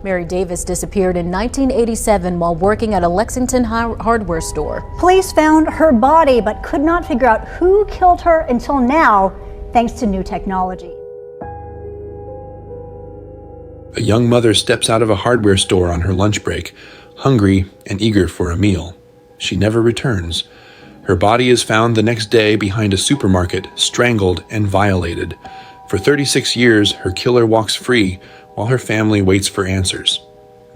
Mary Davis disappeared in 1987 while working at a Lexington hardware store. Police found her body but could not figure out who killed her until now, thanks to new technology. A young mother steps out of a hardware store on her lunch break, hungry and eager for a meal. She never returns. Her body is found the next day behind a supermarket, strangled and violated. For 36 years, her killer walks free while her family waits for answers.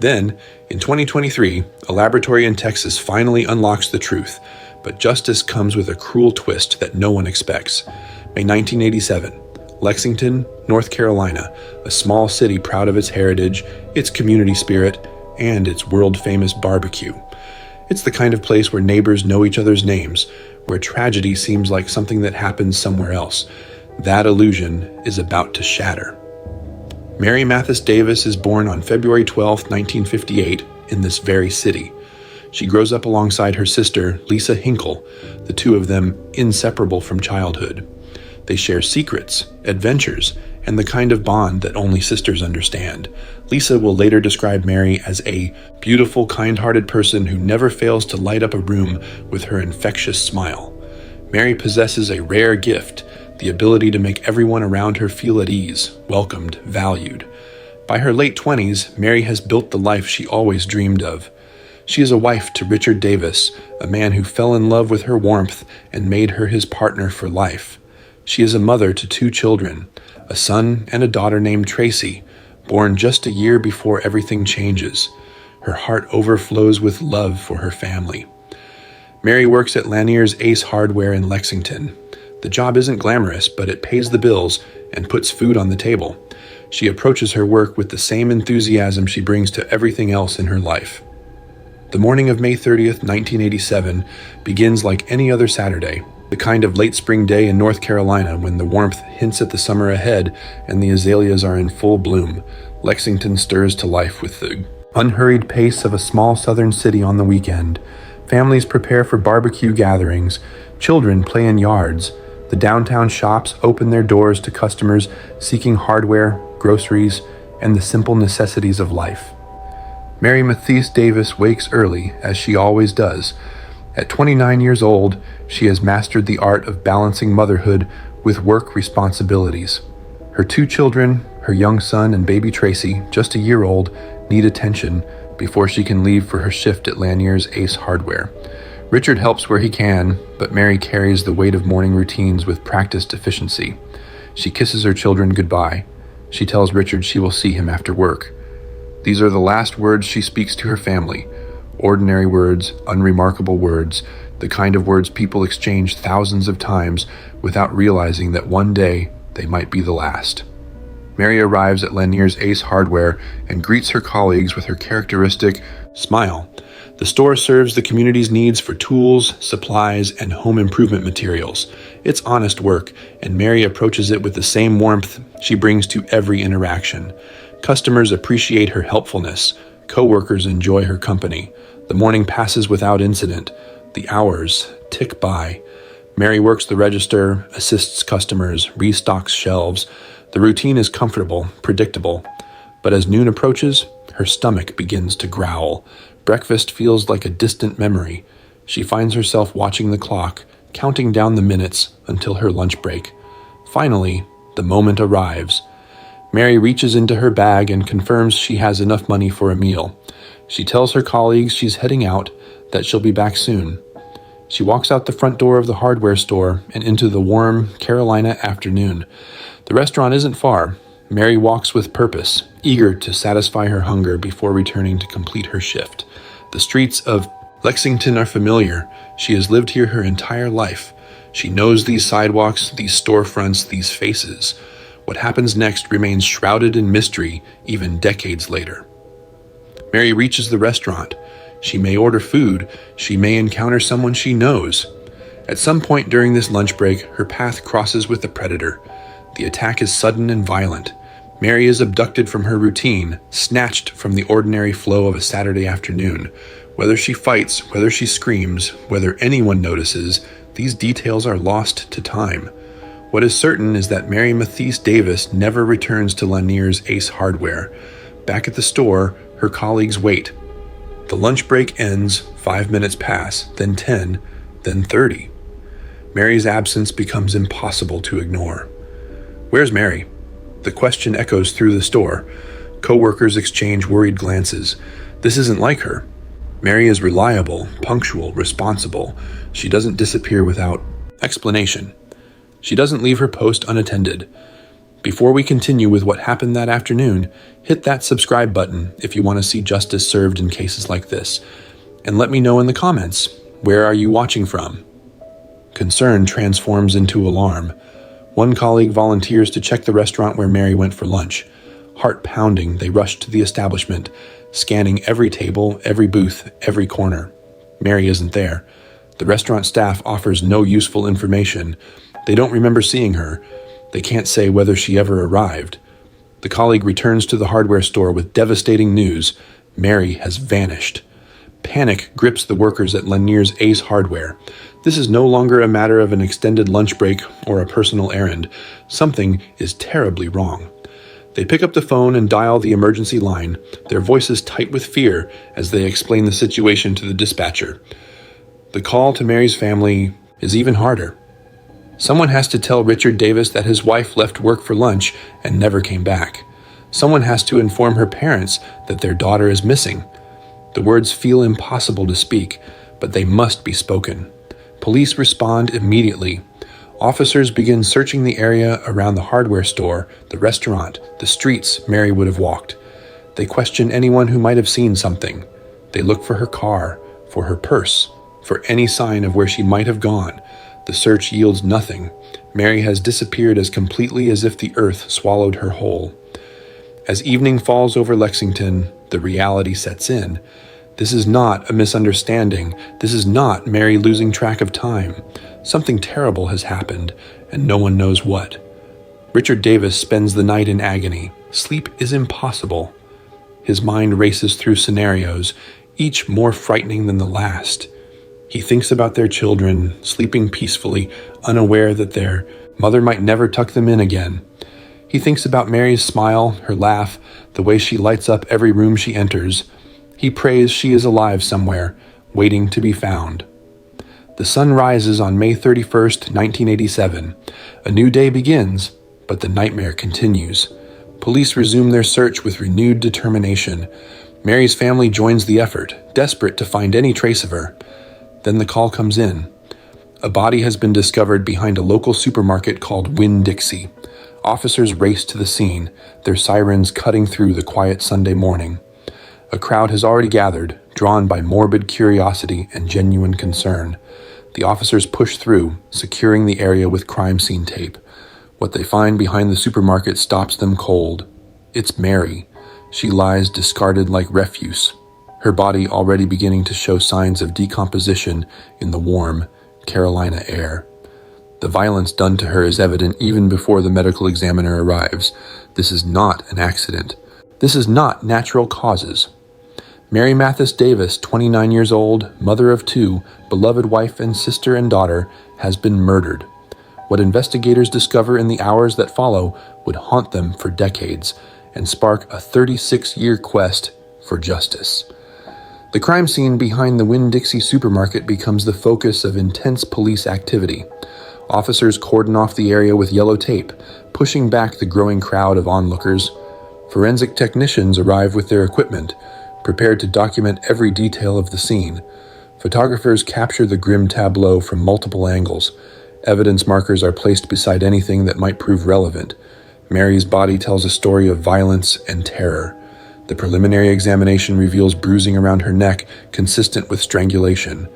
Then, in 2023, a laboratory in Texas finally unlocks the truth, but justice comes with a cruel twist that no one expects. May 1987, Lexington, North Carolina, a small city proud of its heritage, its community spirit, and its world-famous barbecue. It's the kind of place where neighbors know each other's names, where tragedy seems like something that happens somewhere else. That illusion is about to shatter. Mary Mathis Davis is born on February 12, 1958, in this very city. She grows up alongside her sister, Lisa Hinkle, the two of them inseparable from childhood. They share secrets, adventures, and the kind of bond that only sisters understand. Lisa will later describe Mary as a beautiful, kind-hearted person who never fails to light up a room with her infectious smile. Mary possesses a rare gift, the ability to make everyone around her feel at ease, welcomed, valued. By her late 20s, Mary has built the life she always dreamed of. She is a wife to Richard Davis, a man who fell in love with her warmth and made her his partner for life. She is a mother to 2 children, a son and a daughter named Tracy, born just a year before everything changes. Her heart overflows with love for her family. Mary works at Lanier's Ace Hardware in Lexington. The job isn't glamorous, but it pays the bills and puts food on the table. She approaches her work with the same enthusiasm she brings to everything else in her life. The morning of May 30th, 1987 begins like any other Saturday, the kind of late spring day in North Carolina when the warmth hints at the summer ahead and the azaleas are in full bloom. Lexington stirs to life with the unhurried pace of a small southern city on the weekend. Families prepare for barbecue gatherings. Children play in yards. The downtown shops open their doors to customers seeking hardware, groceries, and the simple necessities of life. Mary Mathis Davis wakes early, as she always does. At 29 years old, she has mastered the art of balancing motherhood with work responsibilities. Her 2 children, her young son and baby Tracy, just a year old, need attention before she can leave for her shift at Lanier's Ace Hardware. Richard helps where he can, but Mary carries the weight of morning routines with practiced efficiency. She kisses her children goodbye. She tells Richard she will see him after work. These are the last words she speaks to her family. Ordinary words, unremarkable words, the kind of words people exchange thousands of times without realizing that one day they might be the last. Mary arrives at Lanier's Ace Hardware and greets her colleagues with her characteristic smile. The store serves the community's needs for tools, supplies, and home improvement materials. It's honest work, and Mary approaches it with the same warmth she brings to every interaction. Customers appreciate her helpfulness. Co-workers enjoy her company. The morning passes without incident. The hours tick by. Mary works the register, assists customers, restocks shelves. The routine is comfortable, predictable. But as noon approaches, her stomach begins to growl. Breakfast feels like a distant memory. She finds herself watching the clock, counting down the minutes until her lunch break. Finally, the moment arrives. Mary reaches into her bag and confirms she has enough money for a meal. She tells her colleagues she's heading out, that she'll be back soon. She walks out the front door of the hardware store and into the warm Carolina afternoon. The restaurant isn't far. Mary walks with purpose, eager to satisfy her hunger before returning to complete her shift. The streets of Lexington are familiar. She has lived here her entire life. She knows these sidewalks, these storefronts, these faces. What happens next remains shrouded in mystery even decades later. Mary reaches the restaurant. She may order food. She may encounter someone she knows. At some point during this lunch break, her path crosses with a predator. The attack is sudden and violent. Mary is abducted from her routine, snatched from the ordinary flow of a Saturday afternoon. Whether she fights, whether she screams, whether anyone notices, these details are lost to time. What is certain is that Mary Mathis Davis never returns to Lanier's Ace Hardware, Back at the store, her colleagues wait. The lunch break ends, 5 minutes pass, then 10, then 30. Mary's absence becomes impossible to ignore. Where's Mary? The question echoes through the store. Co-workers exchange worried glances. This isn't like her. Mary is reliable, punctual, responsible. She doesn't disappear without explanation. She doesn't leave her post unattended. Before we continue with what happened that afternoon, hit that subscribe button if you want to see justice served in cases like this. And let me know in the comments, where are you watching from? Concern transforms into alarm. One colleague volunteers to check the restaurant where Mary went for lunch. Heart pounding, they rush to the establishment, scanning every table, every booth, every corner. Mary isn't there. The restaurant staff offers no useful information. They don't remember seeing her. They can't say whether she ever arrived. The colleague returns to the hardware store with devastating news. Mary has vanished. Panic grips the workers at Lanier's Ace Hardware. This is no longer a matter of an extended lunch break or a personal errand. Something is terribly wrong. They pick up the phone and dial the emergency line, their voices tight with fear as they explain the situation to the dispatcher. The call to Mary's family is even harder. Someone has to tell Richard Davis that his wife left work for lunch and never came back. Someone has to inform her parents that their daughter is missing. The words feel impossible to speak, but they must be spoken. Police respond immediately. Officers begin searching the area around the hardware store, the restaurant, the streets Mary would have walked. They question anyone who might have seen something. They look for her car, for her purse, for any sign of where she might have gone. The search yields nothing. Mary has disappeared as completely as if the earth swallowed her whole. As evening falls over Lexington, the reality sets in. This is not a misunderstanding. This is not Mary losing track of time. Something terrible has happened, and no one knows what. Richard Davis spends the night in agony. Sleep is impossible. His mind races through scenarios, each more frightening than the last. He thinks about their children, sleeping peacefully, unaware that their mother might never tuck them in again. He thinks about Mary's smile, her laugh, the way she lights up every room she enters. He prays she is alive somewhere, waiting to be found. The sun rises on May 31st, 1987. A new day begins, but the nightmare continues. Police resume their search with renewed determination. Mary's family joins the effort, desperate to find any trace of her. Then the call comes in. A body has been discovered behind a local supermarket called Winn-Dixie. Officers race to the scene, their sirens cutting through the quiet Sunday morning. A crowd has already gathered, drawn by morbid curiosity and genuine concern. The officers push through, securing the area with crime scene tape. What they find behind the supermarket stops them cold. It's Mary. She lies discarded like refuse, her body already beginning to show signs of decomposition in the warm Carolina air. The violence done to her is evident even before the medical examiner arrives. This is not an accident. This is not natural causes. Mary Mathis Davis, 29 years old, mother of two, beloved wife and sister and daughter, has been murdered. What investigators discover in the hours that follow would haunt them for decades and spark a 36-year quest for justice. The crime scene behind the Winn-Dixie supermarket becomes the focus of intense police activity. Officers cordon off the area with yellow tape, pushing back the growing crowd of onlookers. Forensic technicians arrive with their equipment, prepared to document every detail of the scene. Photographers capture the grim tableau from multiple angles. Evidence markers are placed beside anything that might prove relevant. Mary's body tells a story of violence and terror. The preliminary examination reveals bruising around her neck consistent with strangulation.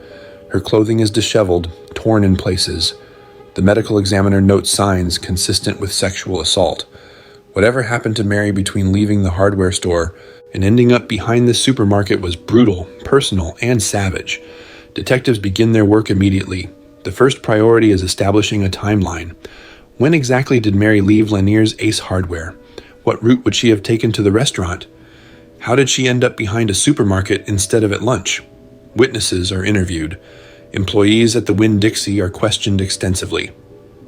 Her clothing is disheveled, torn in places. The medical examiner notes signs consistent with sexual assault. Whatever happened to Mary between leaving the hardware store and ending up behind the supermarket was brutal, personal, and savage. Detectives begin their work immediately. The first priority is establishing a timeline. When exactly did Mary leave Lanier's Ace Hardware? What route would she have taken to the restaurant? How did she end up behind a supermarket instead of at lunch? Witnesses are interviewed. Employees at the Winn-Dixie are questioned extensively.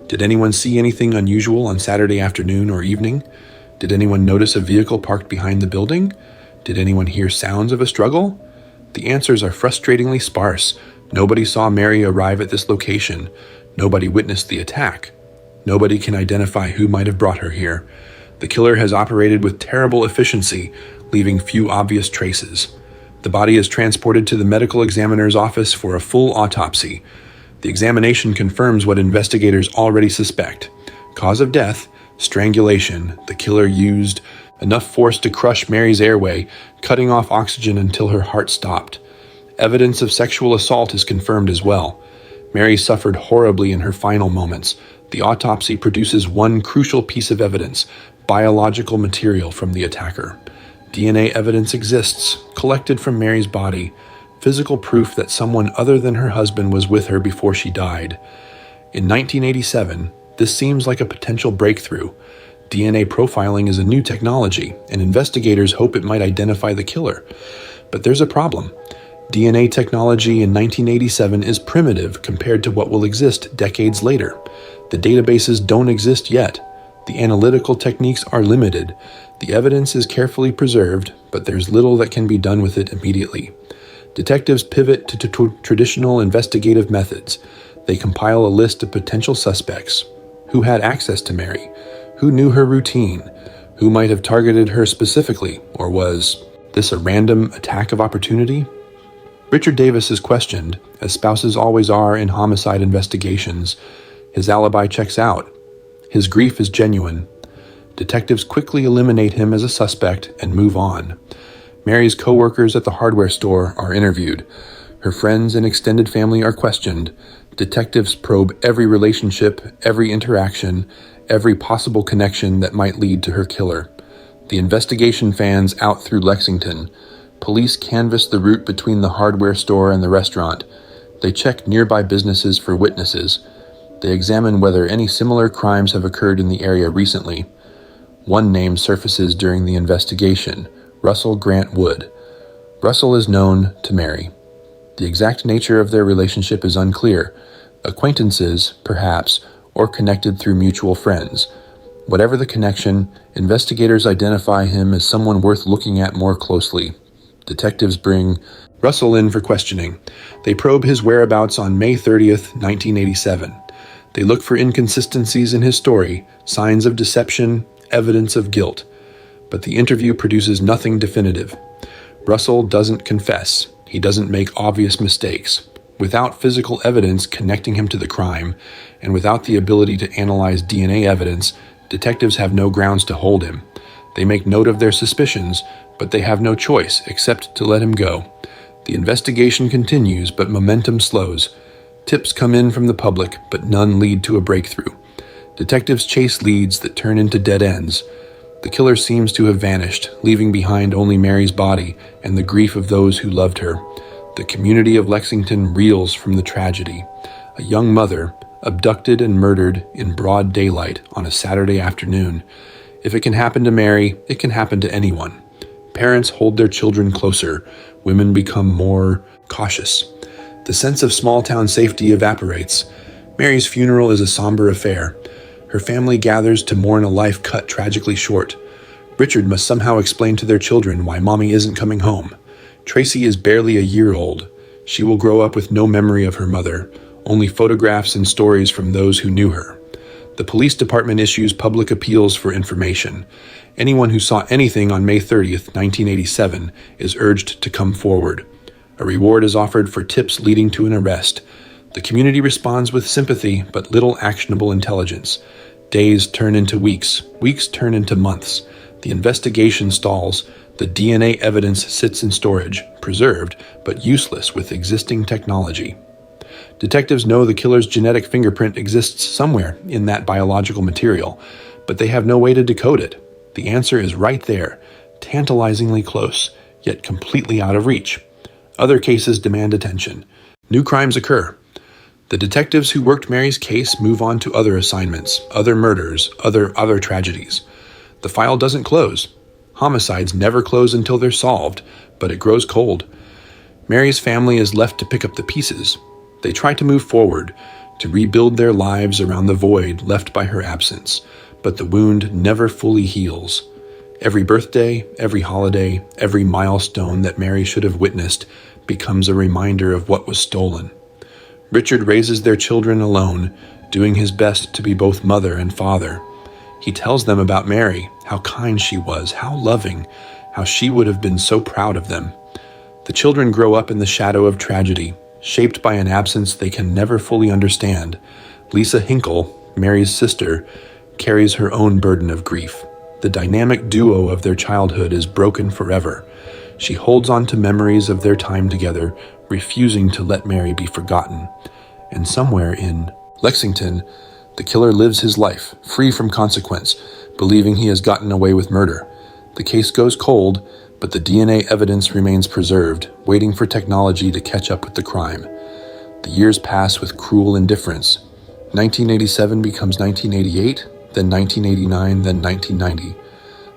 Did anyone see anything unusual on Saturday afternoon or evening? Did anyone notice a vehicle parked behind the building? Did anyone hear sounds of a struggle? The answers are frustratingly sparse. Nobody saw Mary arrive at this location. Nobody witnessed the attack. Nobody can identify who might have brought her here. The killer has operated with terrible efficiency, leaving few obvious traces. The body is transported to the medical examiner's office for a full autopsy. The examination confirms what investigators already suspect. Cause of death, strangulation. The killer used enough force to crush Mary's airway, cutting off oxygen until her heart stopped. Evidence of sexual assault is confirmed as well. Mary suffered horribly in her final moments. The autopsy produces one crucial piece of evidence: biological material from the attacker. DNA evidence exists, collected from Mary's body, physical proof that someone other than her husband was with her before she died. In 1987, this seems like a potential breakthrough. DNA profiling is a new technology, and investigators hope it might identify the killer. But there's a problem. DNA technology in 1987 is primitive compared to what will exist decades later. The databases don't exist yet. The analytical techniques are limited. The evidence is carefully preserved, but there's little that can be done with it immediately. Detectives pivot to traditional investigative methods. They compile a list of potential suspects. Who had access to Mary? Who knew her routine? Who might have targeted her specifically? Or was this a random attack of opportunity? Richard Davis is questioned, as spouses always are in homicide investigations. His alibi checks out. His grief is genuine. Detectives quickly eliminate him as a suspect and move on. Mary's co-workers at the hardware store are interviewed. Her friends and extended family are questioned. Detectives probe every relationship, every interaction, every possible connection that might lead to her killer. The investigation fans out through Lexington. Police canvass the route between the hardware store and the restaurant. They check nearby businesses for witnesses. They examine whether any similar crimes have occurred in the area recently. One name surfaces during the investigation: Russell Grant Wood. Russell is known to Mary. The exact nature of their relationship is unclear. Acquaintances, perhaps, or connected through mutual friends. Whatever the connection, investigators identify him as someone worth looking at more closely. Detectives bring Russell in for questioning. They probe his whereabouts on May 30th, 1987. They look for inconsistencies in his story, signs of deception, evidence of guilt. But the interview produces nothing definitive. Russell doesn't confess. He doesn't make obvious mistakes. Without physical evidence connecting him to the crime, and without the ability to analyze DNA evidence, detectives have no grounds to hold him. They make note of their suspicions, but they have no choice except to let him go. The investigation continues, but momentum slows. Tips come in from the public, but none lead to a breakthrough. Detectives chase leads that turn into dead ends. The killer seems to have vanished, leaving behind only Mary's body and the grief of those who loved her. The community of Lexington reels from the tragedy. A young mother, abducted and murdered in broad daylight on a Saturday afternoon. If it can happen to Mary, it can happen to anyone. Parents hold their children closer. Women become more cautious. The sense of small-town safety evaporates. Mary's funeral is a somber affair. Her family gathers to mourn a life cut tragically short. Richard must somehow explain to their children why Mommy isn't coming home. Tracy is barely a year old. She will grow up with no memory of her mother, only photographs and stories from those who knew her. The police department issues public appeals for information. Anyone who saw anything on May 30th, 1987 is urged to come forward. A reward is offered for tips leading to an arrest. The community responds with sympathy, but little actionable intelligence. Days turn into weeks. Weeks turn into months. The investigation stalls. The DNA evidence sits in storage, preserved, but useless with existing technology. Detectives know the killer's genetic fingerprint exists somewhere in that biological material, but they have no way to decode it. The answer is right there, tantalizingly close, yet completely out of reach. Other cases demand attention. New crimes occur. The detectives who worked Mary's case move on to other assignments, other murders, other tragedies. The file doesn't close. Homicides never close until they're solved, but it grows cold. Mary's family is left to pick up the pieces. They try to move forward, to rebuild their lives around the void left by her absence, but the wound never fully heals. Every birthday, every holiday, every milestone that Mary should have witnessed becomes a reminder of what was stolen. Richard raises their children alone, doing his best to be both mother and father. He tells them about Mary, how kind she was, how loving, how she would have been so proud of them. The children grow up in the shadow of tragedy, shaped by an absence they can never fully understand. Lisa Hinkle, Mary's sister, carries her own burden of grief. The dynamic duo of their childhood is broken forever. She holds on to memories of their time together, refusing to let Mary be forgotten. And somewhere in Lexington, the killer lives his life, free from consequence, believing he has gotten away with murder. The case goes cold, but the DNA evidence remains preserved, waiting for technology to catch up with the crime. The years pass with cruel indifference. 1987 becomes 1988, then 1989, then 1990.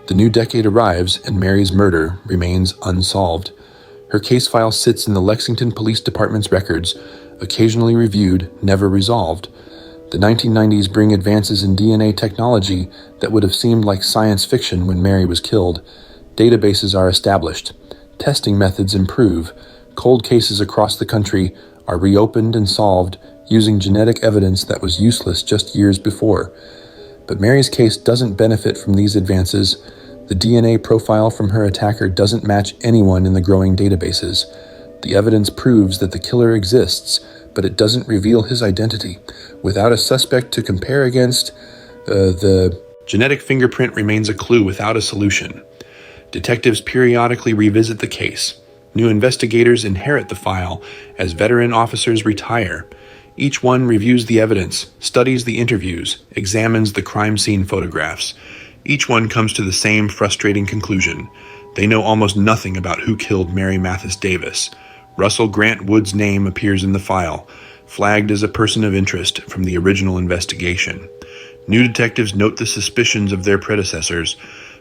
The new decade arrives, and Mary's murder remains unsolved. Her case file sits in the Lexington Police Department's records, occasionally reviewed, never resolved. The 1990s bring advances in DNA technology that would have seemed like science fiction when Mary was killed. Databases are established. Testing methods improve. Cold cases across the country are reopened and solved using genetic evidence that was useless just years before. But Mary's case doesn't benefit from these advances. The DNA profile from her attacker doesn't match anyone in the growing databases. The evidence proves that the killer exists, but it doesn't reveal his identity. Without a suspect to compare against, the genetic fingerprint remains a clue without a solution. Detectives periodically revisit the case. New investigators inherit the file as veteran officers retire. Each one reviews the evidence, studies the interviews, examines the crime scene photographs. Each one comes to the same frustrating conclusion. They know almost nothing about who killed Mary Mathis Davis. Russell Grant Wood's name appears in the file, flagged as a person of interest from the original investigation. New detectives note the suspicions of their predecessors,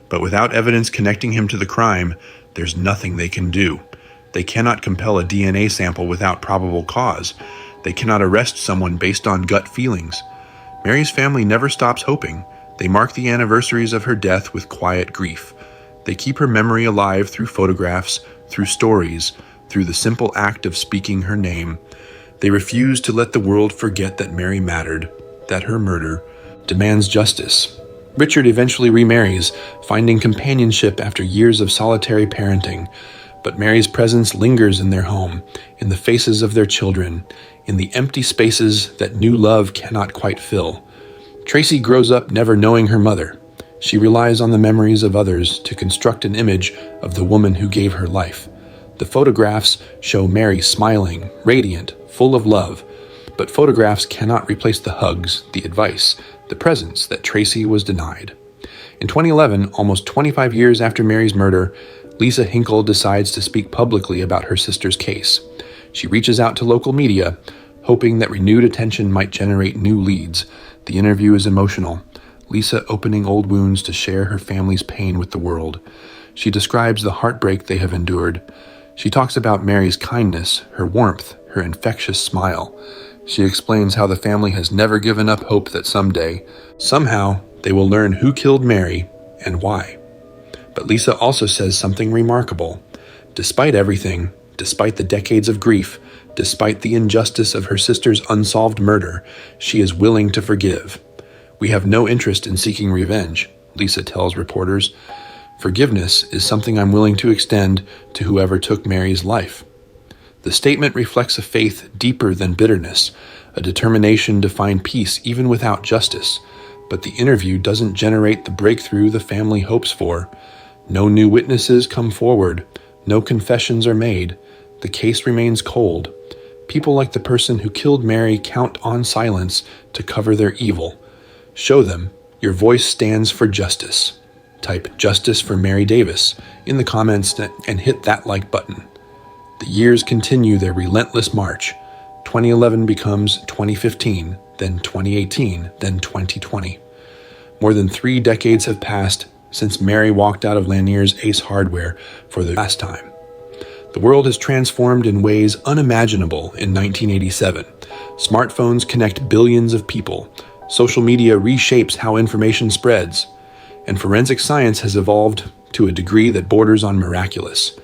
but without evidence connecting him to the crime, there's nothing they can do. They cannot compel a DNA sample without probable cause. They cannot arrest someone based on gut feelings. Mary's family never stops hoping. They mark the anniversaries of her death with quiet grief. They keep her memory alive through photographs, through stories, through the simple act of speaking her name. They refuse to let the world forget that Mary mattered, that her murder demands justice. Richard eventually remarries, finding companionship after years of solitary parenting. But Mary's presence lingers in their home, in the faces of their children, in the empty spaces that new love cannot quite fill. Tracy grows up never knowing her mother. She relies on the memories of others to construct an image of the woman who gave her life. The photographs show Mary smiling, radiant, full of love, but photographs cannot replace the hugs, the advice, the presence that Tracy was denied. In 2011, almost 25 years after Mary's murder, Lisa Hinkle decides to speak publicly about her sister's case. She reaches out to local media, hoping that renewed attention might generate new leads. The interview is emotional, Lisa opening old wounds to share her family's pain with the world. She describes the heartbreak they have endured. She talks about Mary's kindness, her warmth, her infectious smile. She explains how the family has never given up hope that someday, somehow, they will learn who killed Mary and why. But Lisa also says something remarkable. Despite everything, despite the decades of grief, despite the injustice of her sister's unsolved murder, she is willing to forgive. "We have no interest in seeking revenge," Lisa tells reporters. "Forgiveness is something I'm willing to extend to whoever took Mary's life." The statement reflects a faith deeper than bitterness, a determination to find peace even without justice. But the interview doesn't generate the breakthrough the family hopes for. No new witnesses come forward. No confessions are made. The case remains cold. People like the person who killed Mary count on silence to cover their evil. Show them your voice stands for justice. Type "Justice for Mary Davis" in the comments and hit that like button. The years continue their relentless march. 2011 becomes 2015, then 2018, then 2020. More than 3 decades have passed since Mary walked out of Lanier's Ace Hardware for the last time. The world has transformed in ways unimaginable in 1987. Smartphones connect billions of people. Social media reshapes how information spreads, and forensic science has evolved to a degree that borders on miraculous.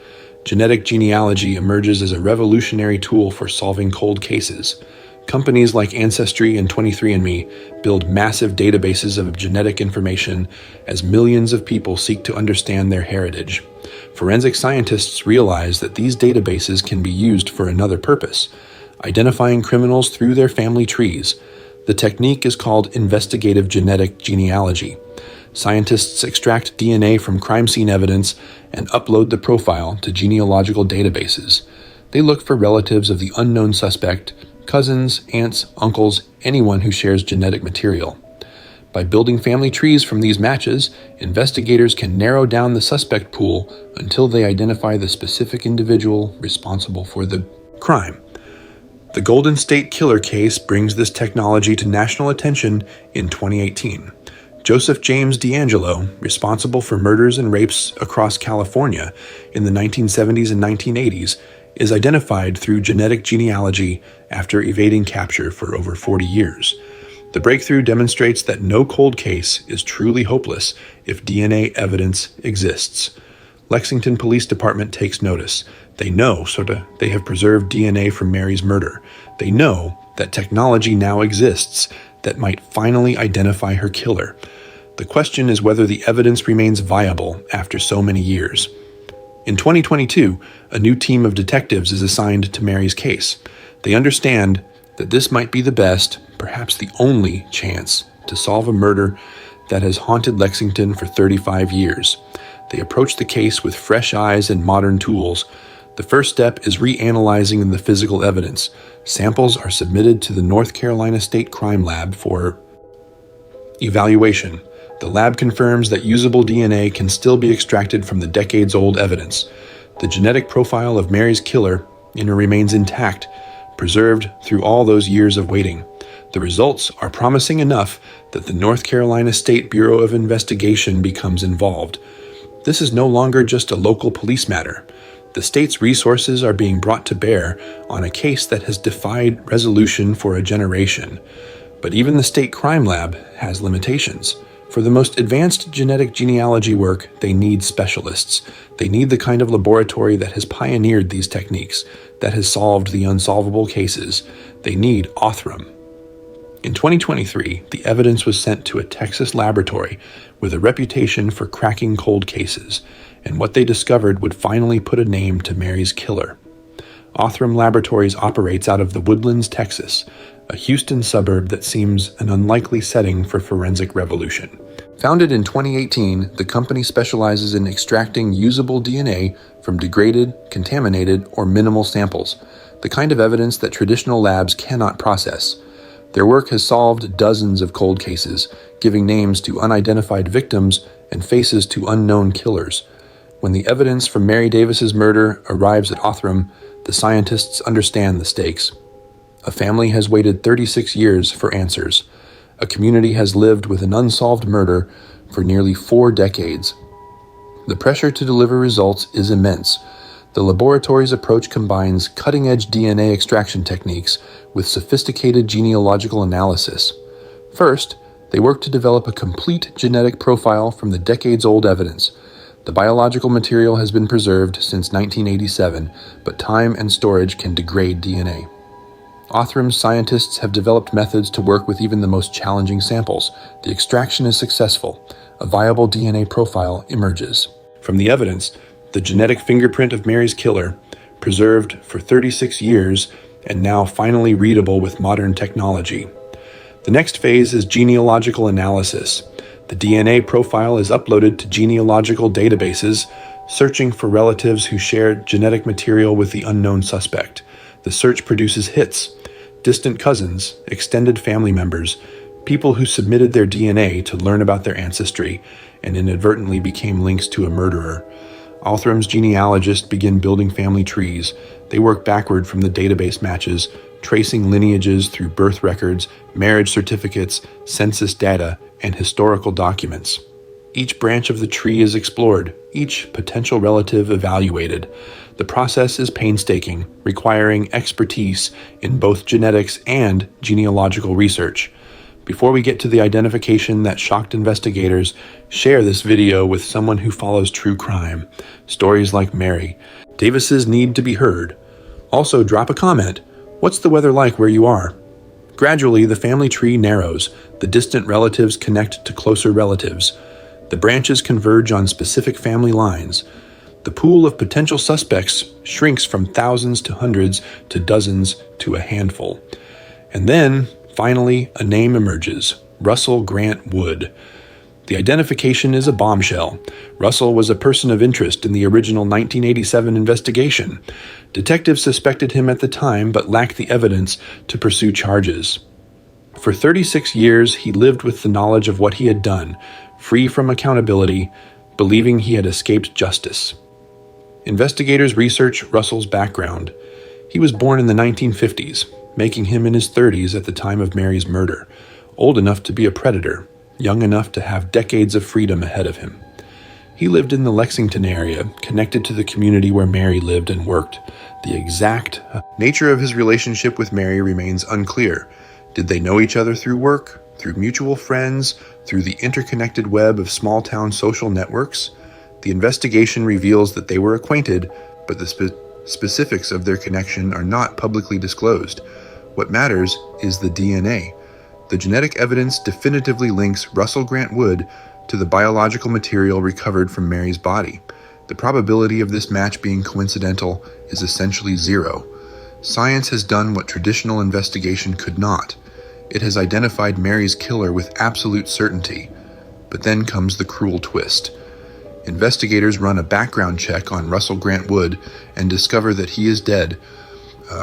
Genetic genealogy emerges as a revolutionary tool for solving cold cases. Companies like Ancestry and 23andMe build massive databases of genetic information as millions of people seek to understand their heritage. Forensic scientists realize that these databases can be used for another purpose, identifying criminals through their family trees. The technique is called investigative genetic genealogy. Scientists extract DNA from crime scene evidence and upload the profile to genealogical databases. They look for relatives of the unknown suspect, cousins, aunts, uncles, anyone who shares genetic material. By building family trees from these matches, investigators can narrow down the suspect pool until they identify the specific individual responsible for the crime. The Golden State Killer case brings this technology to national attention in 2018. Joseph James DeAngelo, responsible for murders and rapes across California in the 1970s and 1980s, is identified through genetic genealogy after evading capture for over 40 years. The breakthrough demonstrates that no cold case is truly hopeless if DNA evidence exists. Lexington Police Department takes notice. They know, they have preserved DNA from Mary's murder. They know that technology now exists that might finally identify her killer. The question is whether the evidence remains viable after so many years. In 2022, a new team of detectives is assigned to Mary's case. They understand that this might be the best, perhaps the only, chance to solve a murder that has haunted Lexington for 35 years. They approach the case with fresh eyes and modern tools. The first step is reanalyzing the physical evidence. Samples are submitted to the North Carolina State Crime Lab for evaluation. The lab confirms that usable DNA can still be extracted from the decades-old evidence. The genetic profile of Mary's killer remains intact, preserved through all those years of waiting. The results are promising enough that the North Carolina State Bureau of Investigation becomes involved. This is no longer just a local police matter. The state's resources are being brought to bear on a case that has defied resolution for a generation. But even the state crime lab has limitations. For the most advanced genetic genealogy work, they need specialists. They need the kind of laboratory that has pioneered these techniques, that has solved the unsolvable cases. They need Aftr. In 2023, the evidence was sent to a Texas laboratory with a reputation for cracking cold cases, and what they discovered would finally put a name to Mary's killer. Aftr Laboratories operates out of the Woodlands, Texas, a Houston suburb that seems an unlikely setting for forensic revolution. Founded in 2018, the company specializes in extracting usable DNA from degraded, contaminated, or minimal samples, the kind of evidence that traditional labs cannot process. Their work has solved dozens of cold cases, giving names to unidentified victims and faces to unknown killers. When the evidence from Mary Davis's murder arrives at Aftr, the scientists understand the stakes. A family has waited 36 years for answers. A community has lived with an unsolved murder for nearly 4 decades. The pressure to deliver results is immense. The laboratory's approach combines cutting-edge DNA extraction techniques with sophisticated genealogical analysis. First, they work to develop a complete genetic profile from the decades-old evidence. The biological material has been preserved since 1987, but time and storage can degrade DNA. Aftr's scientists have developed methods to work with even the most challenging samples. The extraction is successful. A viable DNA profile emerges. From the evidence, the genetic fingerprint of Mary's killer, preserved for 36 years and now finally readable with modern technology. The next phase is genealogical analysis. The DNA profile is uploaded to genealogical databases, searching for relatives who share genetic material with the unknown suspect. The search produces hits: distant cousins, extended family members, people who submitted their DNA to learn about their ancestry and inadvertently became links to a murderer. Aftr's genealogists begin building family trees. They work backward from the database matches, tracing lineages through birth records, marriage certificates, census data, and historical documents. Each branch of the tree is explored, each potential relative evaluated. The process is painstaking, requiring expertise in both genetics and genealogical research. Before we get to the identification that shocked investigators, share this video with someone who follows true crime. Stories like Mary. Davis's need to be heard. Also, drop a comment. What's the weather like where you are? Gradually, the family tree narrows. The distant relatives connect to closer relatives. The branches converge on specific family lines. The pool of potential suspects shrinks from thousands to hundreds to dozens to a handful. And then, finally, a name emerges: Russell Grant Wood. The identification is a bombshell. Russell was a person of interest in the original 1987 investigation. Detectives suspected him at the time but lacked the evidence to pursue charges. For 36 years, he lived with the knowledge of what he had done, free from accountability, believing he had escaped justice. Investigators research Russell's background. He was born in the 1950s, making him in his 30s at the time of Mary's murder, old enough to be a predator, young enough to have decades of freedom ahead of him. He lived in the Lexington area, connected to the community where Mary lived and worked. The exact nature of his relationship with Mary remains unclear. Did they know each other through work, through mutual friends, through the interconnected web of small-town social networks? The investigation reveals that they were acquainted, but the specifics of their connection are not publicly disclosed. What matters is the DNA. The genetic evidence definitively links Russell Grant Wood to the biological material recovered from Mary's body. The probability of this match being coincidental is essentially zero. Science has done what traditional investigation could not. It has identified Mary's killer with absolute certainty. But then comes the cruel twist. Investigators run a background check on Russell Grant Wood and discover that he is dead.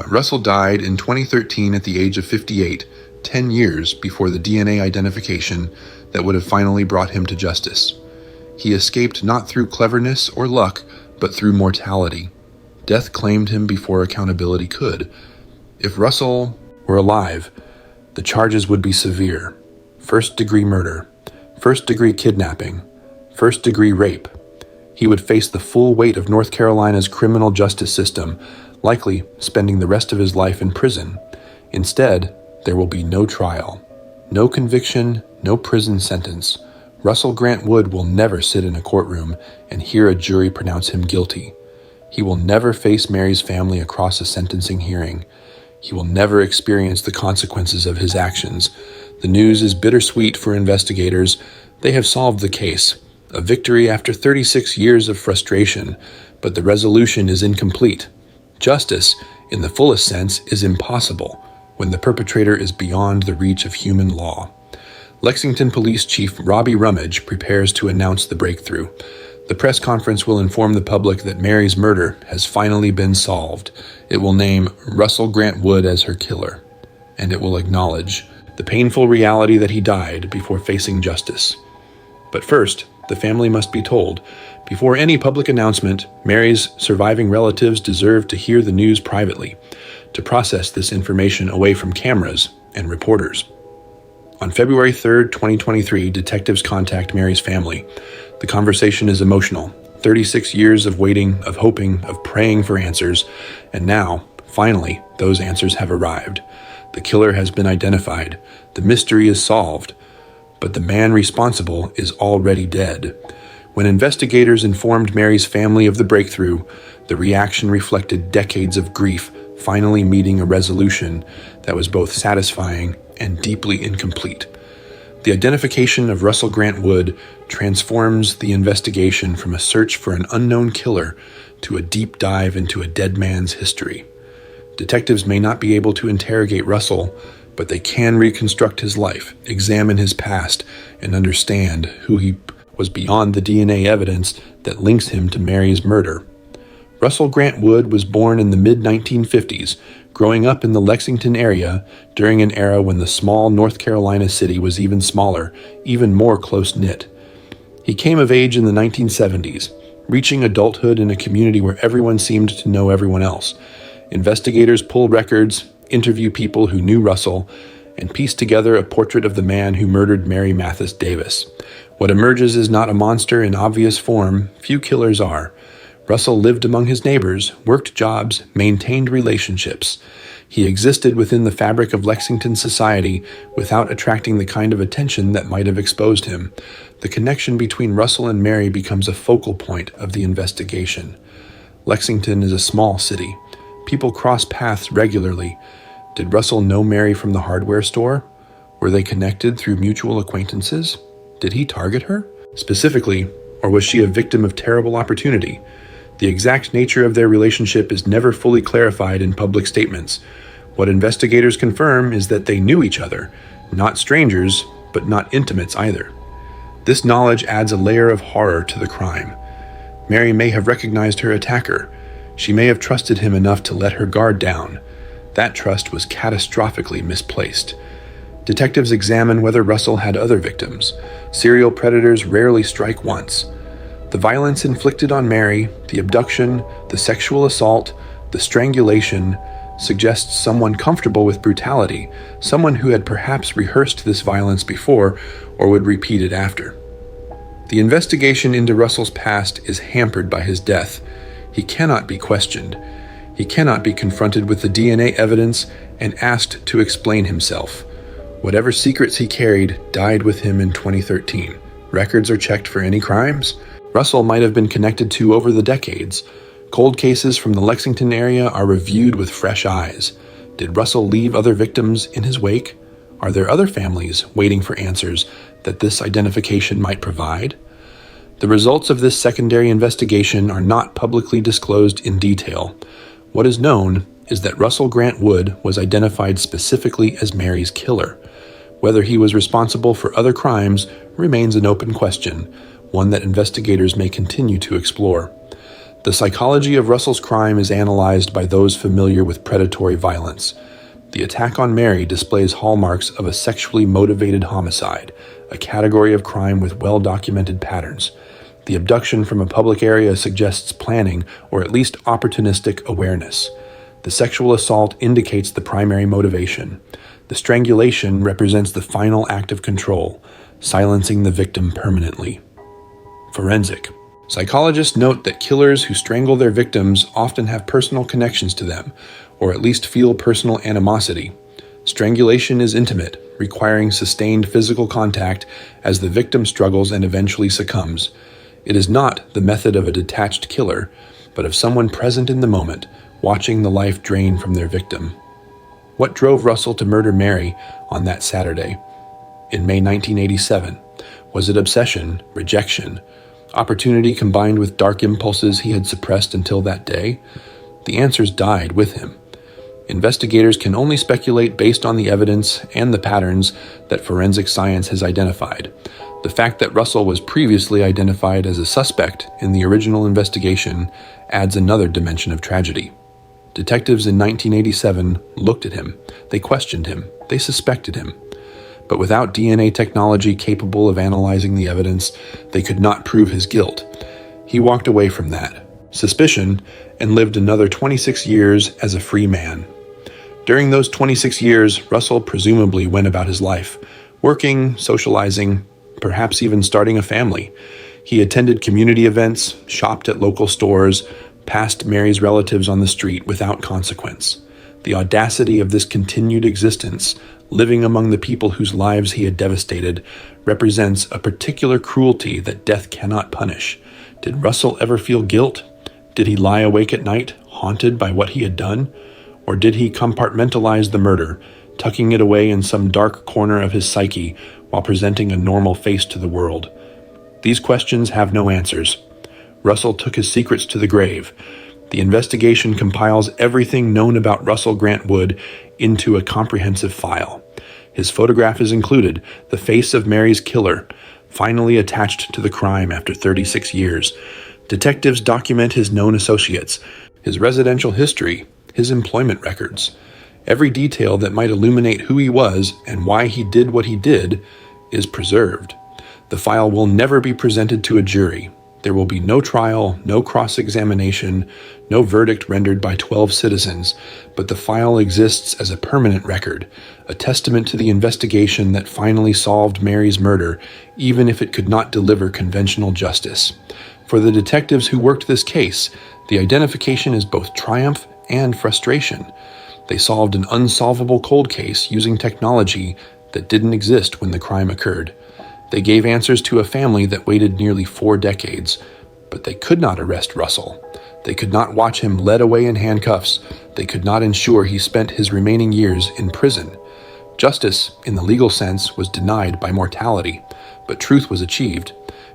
Russell died in 2013 at the age of 58, 10 years before the DNA identification that would have finally brought him to justice. He escaped not through cleverness or luck, but through mortality. Death claimed him before accountability could. If Russell were alive, the charges would be severe: first-degree murder, first-degree kidnapping, first-degree rape. He would face the full weight of North Carolina's criminal justice system, likely spending the rest of his life in prison. Instead, there will be no trial, no conviction, no prison sentence. Russell Grant Wood will never sit in a courtroom and hear a jury pronounce him guilty. He will never face Mary's family across a sentencing hearing. He will never experience the consequences of his actions. The news is bittersweet for investigators. They have solved the case, a victory after 36 years of frustration, but the resolution is incomplete. Justice, in the fullest sense, is impossible when the perpetrator is beyond the reach of human law. Lexington Police Chief Robbie Rummage prepares to announce the breakthrough. The press conference will inform the public that Mary's murder has finally been solved. It will name Russell Grant Wood as her killer, and it will acknowledge the painful reality that he died before facing justice. But first, the family must be told. Before any public announcement, Mary's surviving relatives deserve to hear the news privately, to process this information away from cameras and reporters. On February 3rd, 2023, detectives contact Mary's family. The conversation is emotional. 36 years of waiting, of hoping, of praying for answers, and now, finally, those answers have arrived. The killer has been identified. The mystery is solved. But the man responsible is already dead. When investigators informed Mary's family of the breakthrough, the reaction reflected decades of grief finally meeting a resolution that was both satisfying and deeply incomplete. The identification of Russell Grant Wood transforms the investigation from a search for an unknown killer to a deep dive into a dead man's history. Detectives may not be able to interrogate Russell, but they can reconstruct his life, examine his past, and understand who he was beyond the DNA evidence that links him to Mary's murder. Russell Grant Wood was born in the mid-1950s, growing up in the Lexington area during an era when the small North Carolina city was even smaller, even more close-knit. He came of age in the 1970s, reaching adulthood in a community where everyone seemed to know everyone else. Investigators pull records, interview people who knew Russell, and piece together a portrait of the man who murdered Mary Mathis Davis. What emerges is not a monster in obvious form. Few killers are. Russell lived among his neighbors, worked jobs, maintained relationships. He existed within the fabric of Lexington society without attracting the kind of attention that might have exposed him. The connection between Russell and Mary becomes a focal point of the investigation. Lexington is a small city. People cross paths regularly. Did Russell know Mary from the hardware store? Were they connected through mutual acquaintances? Did he target her specifically, or was she a victim of terrible opportunity? The exact nature of their relationship is never fully clarified in public statements. What investigators confirm is that they knew each other, not strangers, but not intimates either. This knowledge adds a layer of horror to the crime. Mary may have recognized her attacker. She may have trusted him enough to let her guard down. That trust was catastrophically misplaced. Detectives examine whether Russell had other victims. Serial predators rarely strike once. The violence inflicted on Mary, the abduction, the sexual assault, the strangulation, suggests someone comfortable with brutality, someone who had perhaps rehearsed this violence before or would repeat it after. The investigation into Russell's past is hampered by his death. He cannot be questioned. He cannot be confronted with the DNA evidence and asked to explain himself. Whatever secrets he carried died with him in 2013. Records are checked for any crimes Russell might have been connected to over the decades. Cold cases from the Lexington area are reviewed with fresh eyes. Did Russell leave other victims in his wake? Are there other families waiting for answers that this identification might provide? The results of this secondary investigation are not publicly disclosed in detail. What is known is that Russell Grant Wood was identified specifically as Mary's killer. Whether he was responsible for other crimes remains an open question, one that investigators may continue to explore. The psychology of Russell's crime is analyzed by those familiar with predatory violence. The attack on Mary displays hallmarks of a sexually motivated homicide, a category of crime with well-documented patterns. The abduction from a public area suggests planning or at least opportunistic awareness. The sexual assault indicates the primary motivation. The strangulation represents the final act of control, silencing the victim permanently. Forensic. Psychologists note that killers who strangle their victims often have personal connections to them, or at least feel personal animosity. Strangulation is intimate, requiring sustained physical contact as the victim struggles and eventually succumbs. It is not the method of a detached killer, but of someone present in the moment, watching the life drain from their victim. What drove Russell to murder Mary on that Saturday? In May 1987, was it obsession, rejection, opportunity combined with dark impulses he had suppressed until that day? The answers died with him. Investigators can only speculate based on the evidence and the patterns that forensic science has identified. The fact that Russell was previously identified as a suspect in the original investigation adds another dimension of tragedy. Detectives in 1987 looked at him, they questioned him, they suspected him. But without DNA technology capable of analyzing the evidence, they could not prove his guilt. He walked away from that suspicion and lived another 26 years as a free man. During those 26 years, Russell presumably went about his life, working, socializing, perhaps even starting a family. He attended community events, shopped at local stores, passed Mary's relatives on the street without consequence. The audacity of this continued existence, living among the people whose lives he had devastated, represents a particular cruelty that death cannot punish. Did Russell ever feel guilt? Did he lie awake at night, haunted by what he had done? Or did he compartmentalize the murder, tucking it away in some dark corner of his psyche while presenting a normal face to the world? These questions have no answers. Russell took his secrets to the grave. The investigation compiles everything known about Russell Grant Wood into a comprehensive file. His photograph is included, the face of Mary's killer, finally attached to the crime after 36 years. Detectives document his known associates, his residential history, his employment records. Every detail that might illuminate who he was and why he did what he did is preserved. The file will never be presented to a jury. There will be no trial, no cross-examination, no verdict rendered by 12 citizens, but the file exists as a permanent record, a testament to the investigation that finally solved Mary's murder, even if it could not deliver conventional justice. For the detectives who worked this case, the identification is both triumph and frustration. They solved an unsolvable cold case using technology that didn't exist when the crime occurred. They gave answers to a family that waited nearly 4 decades, but they could not arrest Russell. They could not watch him led away in handcuffs. They could not ensure he spent his remaining years in prison. Justice, in the legal sense, was denied by mortality, but truth was achieved.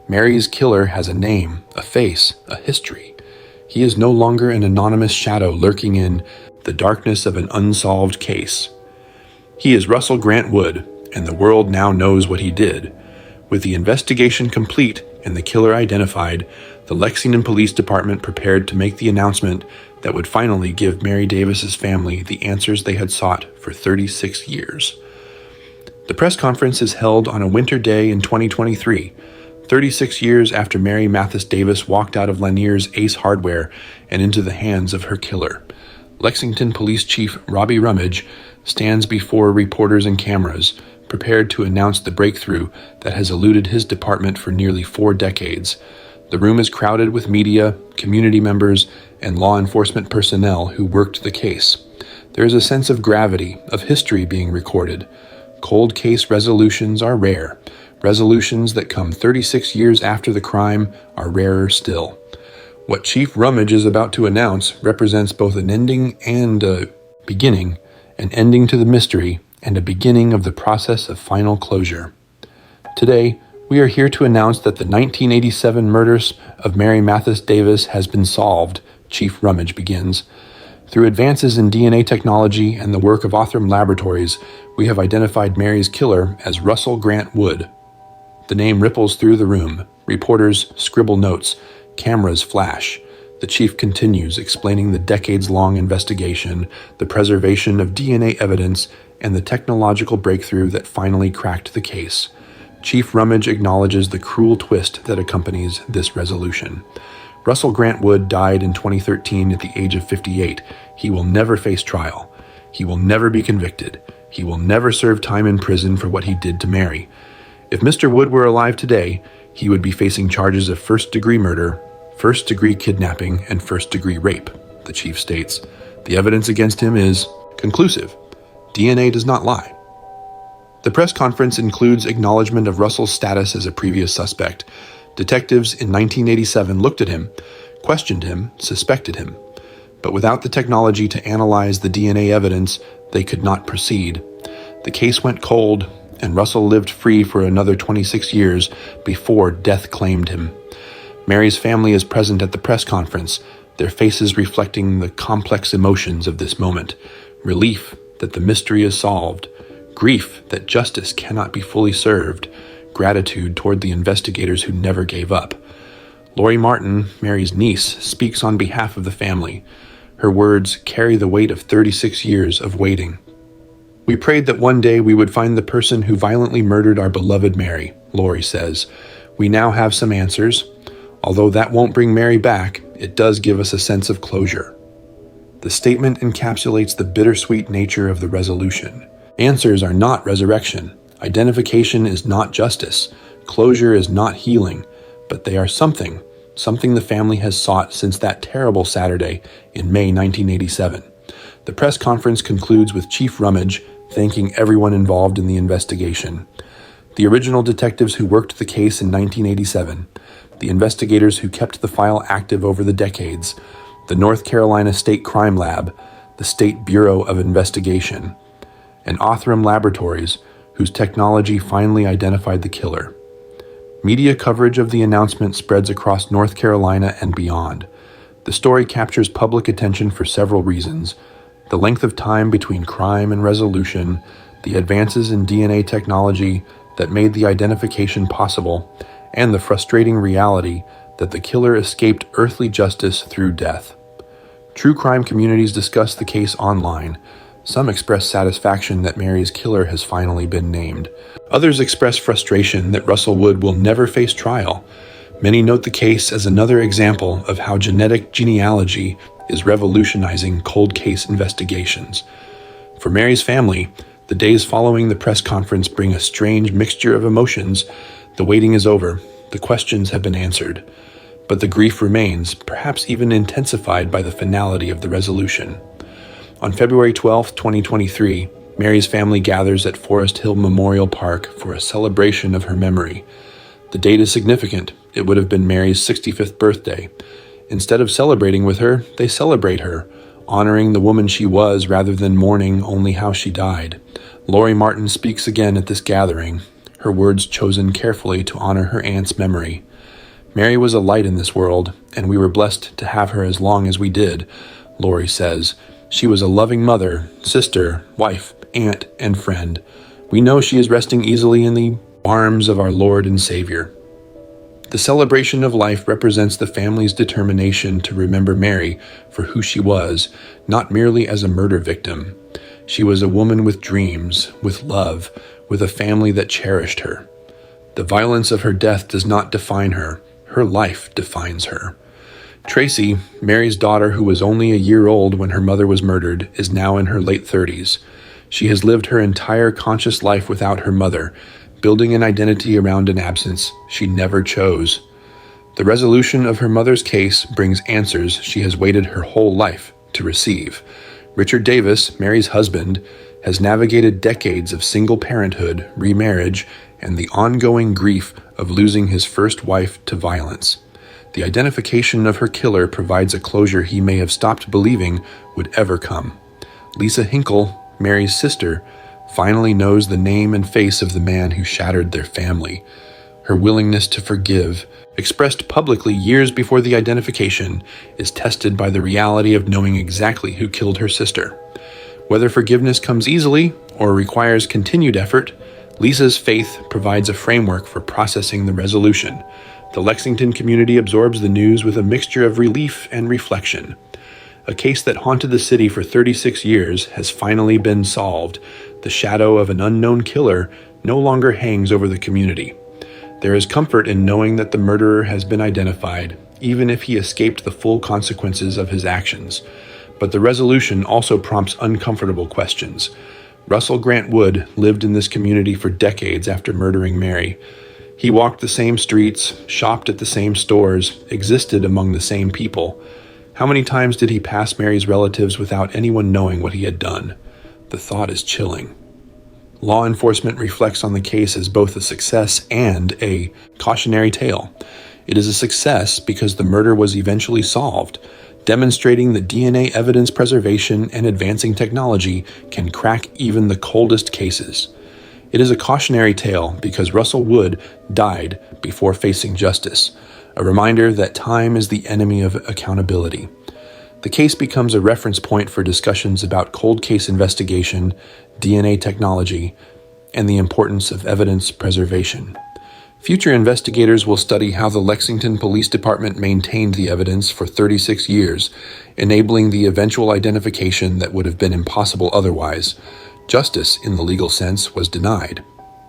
Mary's killer has a name, a face, a history. He is no longer an anonymous shadow lurking in the darkness of an unsolved case. He is Russell Grant Wood, and the world now knows what he did. With the investigation complete and the killer identified, the Lexington Police Department prepared to make the announcement that would finally give Mary Davis's family the answers they had sought for 36 years. The press conference is held on a winter day in 2023, 36 years after Mary Mathis Davis walked out of Lanier's Ace Hardware and into the hands of her killer. Lexington Police Chief Robbie Rummage stands before reporters and cameras, prepared to announce the breakthrough that has eluded his department for nearly 4 decades. The room is crowded with media, community members, and law enforcement personnel who worked the case. There is a sense of gravity, of history being recorded. Cold case resolutions are rare. Resolutions that come 36 years after the crime are rarer still. What Chief Rummage is about to announce represents both an ending and a beginning, an ending to the mystery and a beginning of the process of final closure. Today, we are here to announce that the 1987 murders of Mary Mathis Davis has been solved, Chief Rummage begins. Through advances in DNA technology and the work of Aftr Laboratories, we have identified Mary's killer as Russell Grant Wood. The name ripples through the room. Reporters scribble notes. Cameras flash. The chief continues, explaining the decades-long investigation, the preservation of DNA evidence, and the technological breakthrough that finally cracked the case. Chief Rummage acknowledges the cruel twist that accompanies this resolution. Russell Grant Wood died in 2013 at the age of 58. He will never face trial. He will never be convicted. He will never serve time in prison for what he did to Mary. If Mr. Wood were alive today, he would be facing charges of first-degree murder, first-degree kidnapping, and first-degree rape, the chief states. The evidence against him is conclusive. DNA does not lie. The press conference includes acknowledgement of Russell's status as a previous suspect. Detectives in 1987 looked at him, questioned him, suspected him. But without the technology to analyze the DNA evidence, they could not proceed. The case went cold, and Russell lived free for another 26 years before death claimed him. Mary's family is present at the press conference, their faces reflecting the complex emotions of this moment. Relief that the mystery is solved, grief that justice cannot be fully served, gratitude toward the investigators who never gave up. Lori Martin, Mary's niece, speaks on behalf of the family. Her words carry the weight of 36 years of waiting. We prayed that one day we would find the person who violently murdered our beloved Mary, Lori says. We now have some answers. Although that won't bring Mary back, it does give us a sense of closure. The statement encapsulates the bittersweet nature of the resolution. Answers are not resurrection. Identification is not justice. Closure is not healing. But they are something the family has sought since that terrible Saturday in May 1987. The press conference concludes with Chief Rummage thanking everyone involved in the investigation. The original detectives who worked the case in 1987, the investigators who kept the file active over the decades, the North Carolina State Crime Lab, the State Bureau of Investigation, and Aftr Laboratories, whose technology finally identified the killer. Media coverage of the announcement spreads across North Carolina and beyond. The story captures public attention for several reasons: the length of time between crime and resolution, the advances in DNA technology that made the identification possible, and the frustrating reality that the killer escaped earthly justice through death. True crime communities discuss the case online. Some express satisfaction that Mary's killer has finally been named. Others express frustration that Russell Wood will never face trial. Many note the case as another example of how genetic genealogy is revolutionizing cold case investigations. For Mary's family, the days following the press conference bring a strange mixture of emotions. The waiting is over. The questions have been answered. But the grief remains, perhaps even intensified by the finality of the resolution. On February 12, 2023, Mary's family gathers at Forest Hill Memorial Park for a celebration of her memory. The date is significant. It would have been Mary's 65th birthday. Instead of celebrating with her, they celebrate her, honoring the woman she was rather than mourning only how she died. Lori Martin speaks again at this gathering, her words chosen carefully to honor her aunt's memory. Mary was a light in this world, and we were blessed to have her as long as we did, Lori says. She was a loving mother, sister, wife, aunt, and friend. We know she is resting easily in the arms of our Lord and Savior. The celebration of life represents the family's determination to remember Mary for who she was, not merely as a murder victim. She was a woman with dreams, with love, with a family that cherished her. The violence of her death does not define her. Her life defines her. Tracy, Mary's daughter, who was only a year old when her mother was murdered, is now in her late 30s. She has lived her entire conscious life without her mother, building an identity around an absence she never chose. The resolution of her mother's case brings answers she has waited her whole life to receive. Richard Davis, Mary's husband, has navigated decades of single parenthood, remarriage, and the ongoing grief of losing his first wife to violence. The identification of her killer provides a closure he may have stopped believing would ever come. Lisa Hinkle, Mary's sister, finally knows the name and face of the man who shattered their family. Her willingness to forgive, expressed publicly years before the identification, is tested by the reality of knowing exactly who killed her sister. Whether forgiveness comes easily or requires continued effort, Lisa's faith provides a framework for processing the resolution. The Lexington community absorbs the news with a mixture of relief and reflection. A case that haunted the city for 36 years has finally been solved. The shadow of an unknown killer no longer hangs over the community. There is comfort in knowing that the murderer has been identified, even if he escaped the full consequences of his actions. But the resolution also prompts uncomfortable questions. Russell Grant Wood lived in this community for decades after murdering Mary. He walked the same streets, shopped at the same stores, existed among the same people. How many times did he pass Mary's relatives without anyone knowing what he had done? The thought is chilling. Law enforcement reflects on the case as both a success and a cautionary tale. It is a success because the murder was eventually solved, demonstrating that DNA evidence preservation and advancing technology can crack even the coldest cases. It is a cautionary tale because Russell Wood died before facing justice, a reminder that time is the enemy of accountability. The case becomes a reference point for discussions about cold case investigation, DNA technology, and the importance of evidence preservation. Future investigators will study how the Lexington Police Department maintained the evidence for 36 years, enabling the eventual identification that would have been impossible otherwise. Justice, in the legal sense, was denied.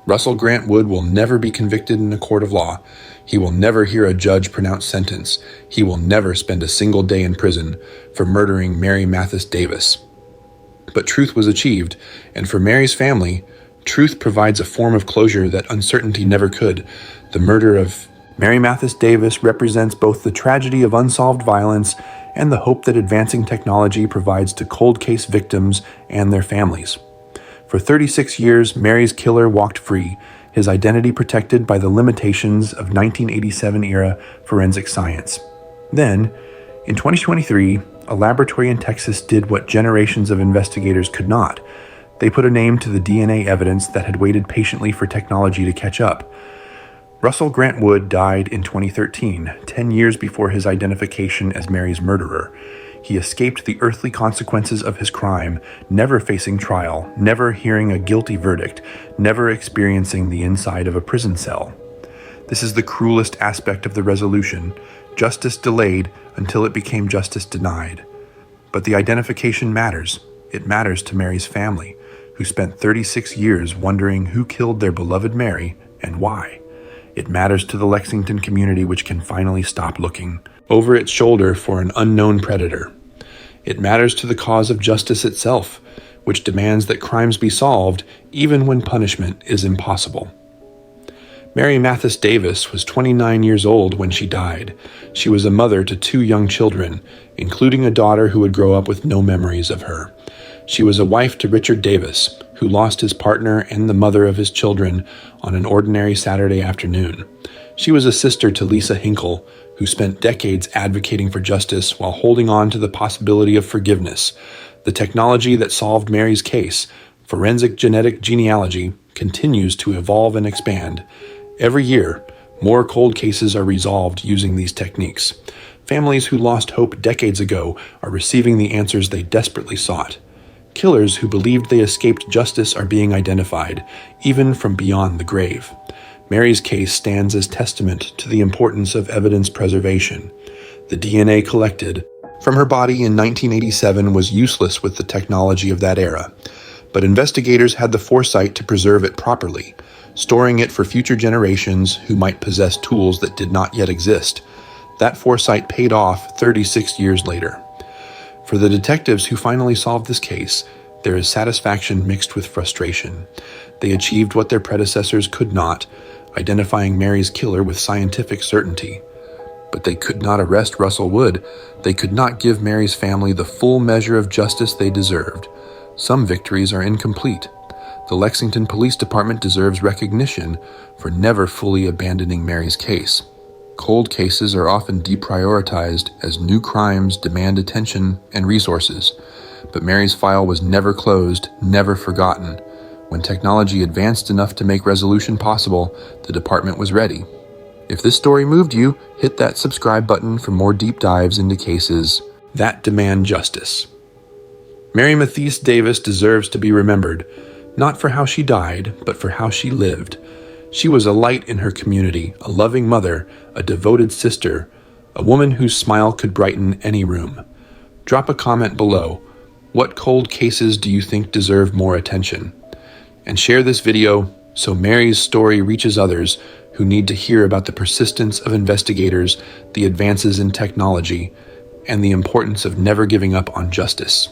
Russell Grant Wood will never be convicted in a court of law. He will never hear a judge pronounce sentence. He will never spend a single day in prison for murdering Mary Mathis Davis. But truth was achieved, and for Mary's family, truth provides a form of closure that uncertainty never could. The murder of Mary Mathis Davis represents both the tragedy of unsolved violence and the hope that advancing technology provides to cold case victims and their families. For 36 years, Mary's killer walked free, his identity protected by the limitations of 1987-era forensic science. Then, in 2023, a laboratory in Texas did what generations of investigators could not. They put a name to the DNA evidence that had waited patiently for technology to catch up. Russell Grant Wood died in 2013, 10 years before his identification as Mary's murderer. He escaped the earthly consequences of his crime, never facing trial, never hearing a guilty verdict, never experiencing the inside of a prison cell. This is the cruelest aspect of the resolution, justice delayed until it became justice denied. But the identification matters. It matters to Mary's family, who spent 36 years wondering who killed their beloved Mary and why. It matters to the Lexington community, which can finally stop looking over its shoulder for an unknown predator. It matters to the cause of justice itself, which demands that crimes be solved even when punishment is impossible. Mary Mathis Davis was 29 years old when she died. She was a mother to 2 young children, including a daughter who would grow up with no memories of her. She was a wife to Richard Davis, who lost his partner and the mother of his children on an ordinary Saturday afternoon. She was a sister to Lisa Hinkle, who spent decades advocating for justice while holding on to the possibility of forgiveness. The technology that solved Mary's case, forensic genetic genealogy, continues to evolve and expand. Every year, more cold cases are resolved using these techniques. Families who lost hope decades ago are receiving the answers they desperately sought. Killers who believed they escaped justice are being identified, even from beyond the grave. Mary's case stands as testament to the importance of evidence preservation. The DNA collected from her body in 1987 was useless with the technology of that era, but investigators had the foresight to preserve it properly, storing it for future generations who might possess tools that did not yet exist. That foresight paid off 36 years later. For the detectives who finally solved this case, there is satisfaction mixed with frustration. They achieved what their predecessors could not, identifying Mary's killer with scientific certainty. But they could not arrest Russell Wood. They could not give Mary's family the full measure of justice they deserved. Some victories are incomplete. The Lexington Police Department deserves recognition for never fully abandoning Mary's case. Cold cases are often deprioritized as new crimes demand attention and resources. But Mary's file was never closed, never forgotten. When technology advanced enough to make resolution possible, the department was ready. If this story moved you, hit that subscribe button for more deep dives into cases that demand justice. Mary Mathis Davis deserves to be remembered, not for how she died, but for how she lived. She was a light in her community, a loving mother, a devoted sister, a woman whose smile could brighten any room. Drop a comment below. What cold cases do you think deserve more attention? And share this video so Mary's story reaches others who need to hear about the persistence of investigators, the advances in technology, and the importance of never giving up on justice.